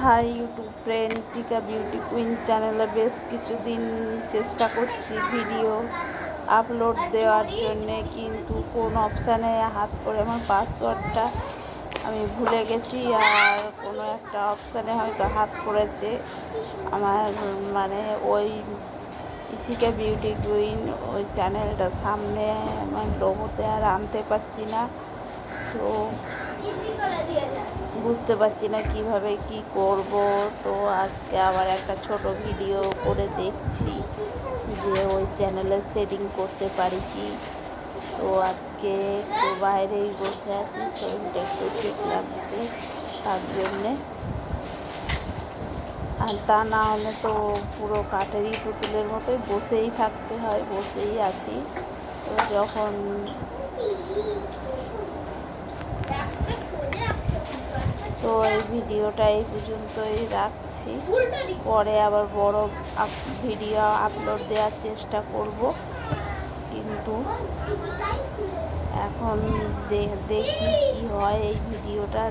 High YouTube friend, শিকা beauty queen চ্যানেলে বেশ কিছুদিন চেষ্টা করছি ভিডিও আপলোড দেওয়ার জন্যে, কিন্তু কোন অপশানে হাত করে আমার পাসওয়ার্ডটা আমি ভুলে গেছি, আর কোনো একটা অপশানে হয়তো হাত পড়েছে আমার, মানে ওই শিকা বিউটি কুইন ওই চ্যানেলটা সামনে আমার লোগোতে আর আনতে পারছি না। তো বুঝতে পারছি না কিভাবে কি করব। তো আজকে আবার একটা ছোট ভিডিও করে দেখছি যে ওই চ্যানেলের সেটিং করতে পারি কি। তো আজকে একটু বাইরেই বসে আছি, শরীরটা একটু ঠিক লাগছে তার জন্যে, আর তা না হলে তো পুরো কাঠেরই পুতুলের মতোই বসেই থাকতে হয়, বসেই আছি। তো যখন তো এই ভিডিওটা এই পর্যন্তই রাখছি, পরে আবার বড় ভিডিও আপলোড দেওয়ার চেষ্টা করব, কিন্তু এখন দেখি কি হয়। এই ভিডিওটা